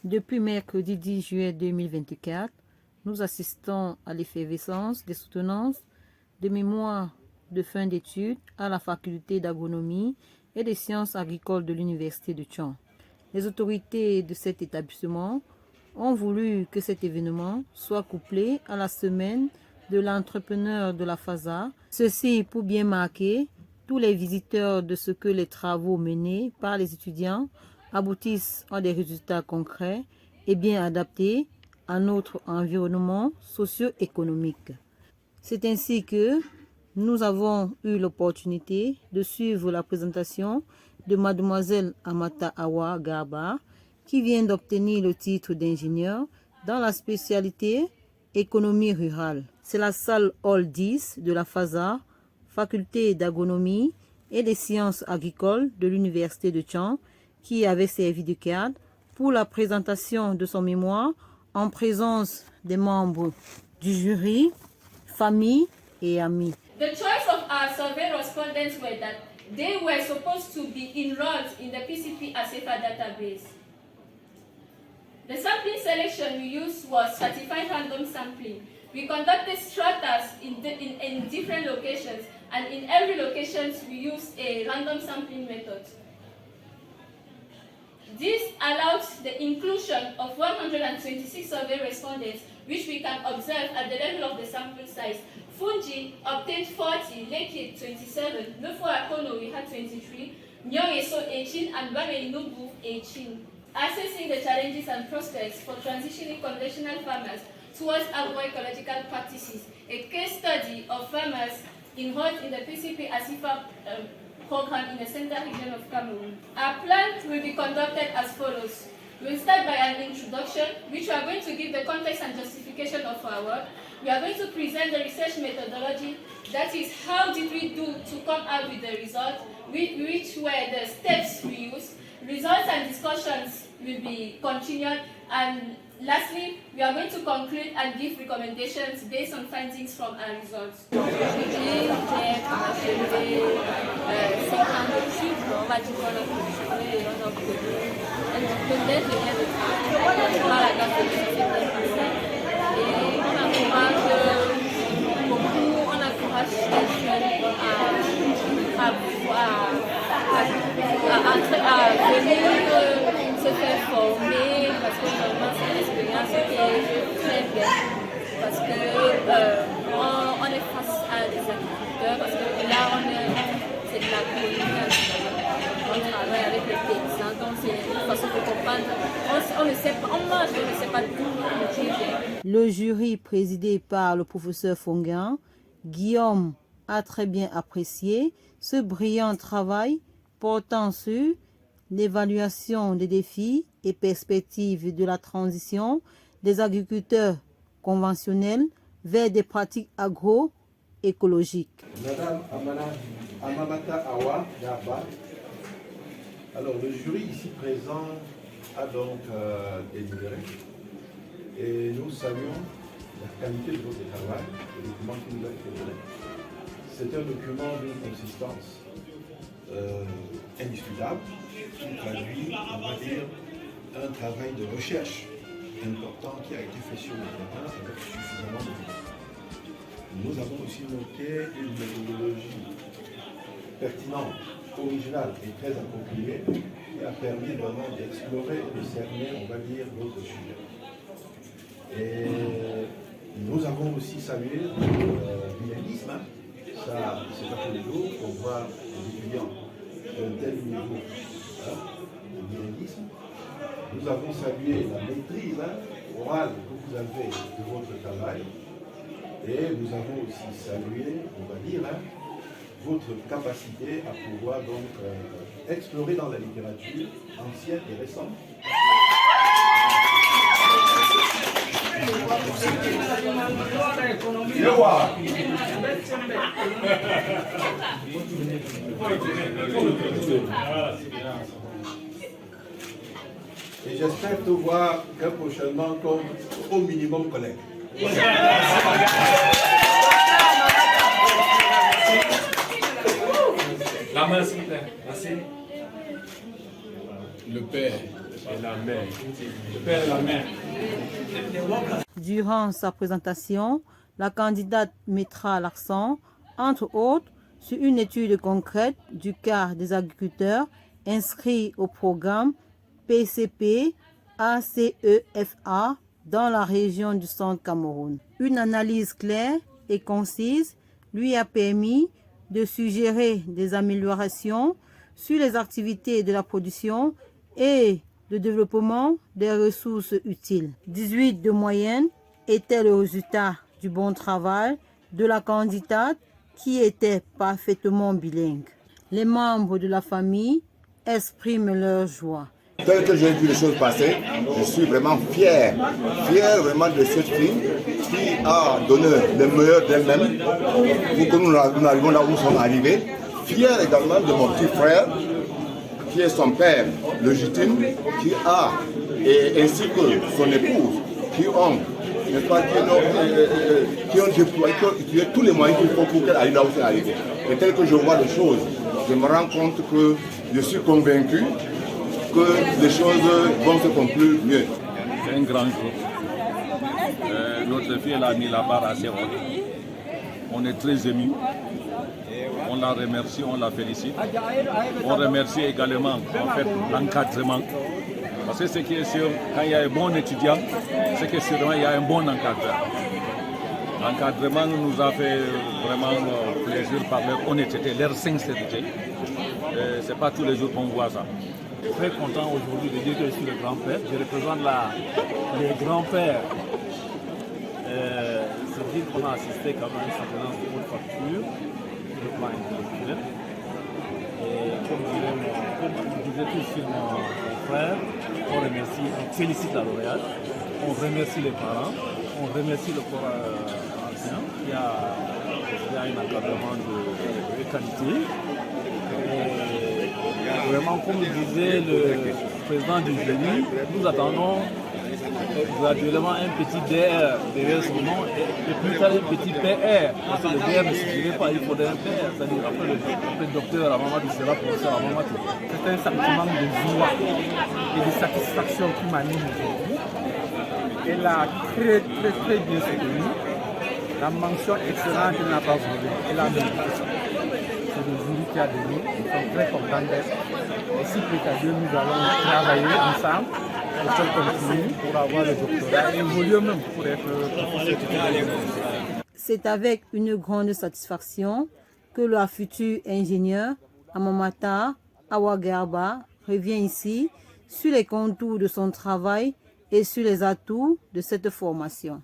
Depuis mercredi 10 juillet 2024, nous assistons à l'effervescence des soutenances de mémoire de fin d'études à la faculté d'agronomie et des sciences agricoles de l'université de Thion. Les autorités de cet établissement ont voulu que cet événement soit couplé à la semaine de l'entrepreneur de la FASA, ceci pour bien marquer tous les visiteurs de ce que les travaux menés par les étudiants aboutissent à des résultats concrets et bien adaptés à notre environnement socio-économique. C'est ainsi que nous avons eu l'opportunité de suivre la présentation de mademoiselle Amata Awa Garba, qui vient d'obtenir le titre d'ingénieur dans la spécialité économie rurale. C'est la salle Hall 10 de la FASA, faculté d'agronomie et des sciences agricoles de l'université de Thion, qui avait servi de cadre pour la présentation de son mémoire en présence des membres du jury, famille et amis. The choice of our survey respondents were that they were supposed to be enrolled in the PCP ASEFA database. The sampling selection we used was certified random sampling. We conducted stratas in different locations, and in every location we used a random sampling method. This allowed the inclusion of 126 survey respondents, which we can observe at the level of the sample size. Fungi obtained 40, Lekki 27, Nufo Akono we had 23, Nyoyeso 18, and Bame Nubu 18. Assessing the challenges and prospects for transitioning conventional farmers towards agroecological practices, a case study of farmers involved in the PCP ASIFA program in the central region of Cameroon. Our plan will be conducted as follows. We'll start by an introduction, which we are going to give the context and justification of our work. We are going to present the research methodology, that is, how did we do to come out with the result, which were the steps we used. Results and discussions will be continued, and lastly, we are going to conclude and give recommendations based on findings from our results. Se faire former, parce que normalement c'est une expérience qui est très bien, parce qu'on on est face à des agriculteurs, parce que là c'est de l'agronomie, on travaille avec les paysans, donc c'est une façon de comprendre, on ne sait pas, on mange, on ne sait pas d'où on vient. Le jury présidé par le professeur Fonguin, Guillaume, a très bien apprécié ce brillant travail portant sur l'évaluation des défis et perspectives de la transition des agriculteurs conventionnels vers des pratiques agroécologiques. Madame Amamata Awa Garba, alors le jury ici présent a donc délibéré et nous saluons la qualité de votre travail, le document qui nous a été donné. C'est un document d'une consistance indiscutable, qui traduit, on va dire, un travail de recherche important qui a été fait sur le terrain avec suffisamment de temps. Nous avons aussi noté une méthodologie pertinente, originale et très appropriée qui a permis vraiment d'explorer et de cerner, on va dire, d'autres sujets. Et nous avons aussi salué le bilinguisme. Ça, c'est pas tous les jours qu'on voit des étudiants d'un tel niveau de bilinguisme. Nous avons salué la maîtrise orale que vous avez de votre travail et nous avons aussi salué, on va dire, votre capacité à pouvoir donc explorer dans la littérature ancienne et récente. Et j'espère te voir très prochainement comme au minimum collègue. La main, s'il vous plaît. Merci. Le père et la mère. Le père et la mère. Durant sa présentation, la candidate mettra l'accent, entre autres, sur une étude concrète du cas des agriculteurs inscrits au programme PCP ACEFA dans la région du Centre Cameroun. Une analyse claire et concise lui a permis de suggérer des améliorations sur les activités de la production et le développement des ressources utiles. 18 de moyenne était le résultat du bon travail de la candidate qui était parfaitement bilingue. Les membres de la famille expriment leur joie. Tel que j'ai vu les choses passer, je suis vraiment fier vraiment de cette fille qui a donné le meilleur d'elle-même pour que nous arrivions là où nous sommes arrivés. Fier également de mon petit frère, qui est son père légitime, qui a, et ainsi que son épouse, qui ont utilisé tous les moyens qu'il faut pour qu'elle arrive là où c'est arrivé. Et tel que je vois les choses, je me rends compte que je suis convaincu que les choses vont se conclure mieux. C'est un grand jour. Notre fille elle a mis la barre assez haute. On est très émus. On la remercie, on la félicite. On remercie également l'encadrement. Parce que ce qui est sûr, quand il y a un bon étudiant, c'est que sûrement il y a un bon encadrement. L'encadrement nous a fait vraiment plaisir par leur honnêteté, leur sincérité. Ce n'est pas tous les jours qu'on voit ça. Je suis très content aujourd'hui de dire que je suis le grand-père. Je représente les grands-pères. C'est-à-dire qu'on a assisté quand même à une soutenance de haute facture sur le plan intellectuel. Et comme disait tout sur mon frère, on remercie, on félicite la lauréate, on remercie les parents, on remercie le corps ancien qui a un encadrement de qualité. Et vraiment, comme disait le président du jury, nous attendons graduellement un petit DR derrière son nom et plus tard un petit PR. Parce que le DR ne suffirait pas, il faudrait un PR. C'est-à-dire après le docteur à Mamadou sera professeur à Mamadou. C'est un sentiment de joie et de satisfaction qui m'anime aujourd'hui. Elle a très bien soutenu. La mention excellente n'a pas voulu. Elle a mérité. C'est le jury qui a donné. Nous sommes très contents d'être. Et si peut à Dieu, nous allons travailler ensemble pour faire continuer, pour avoir le doctorat et évoluer même pour être professeur. C'est avec une grande satisfaction que la future ingénieure Amamata Awagarba revient ici sur les contours de son travail et sur les atouts de cette formation.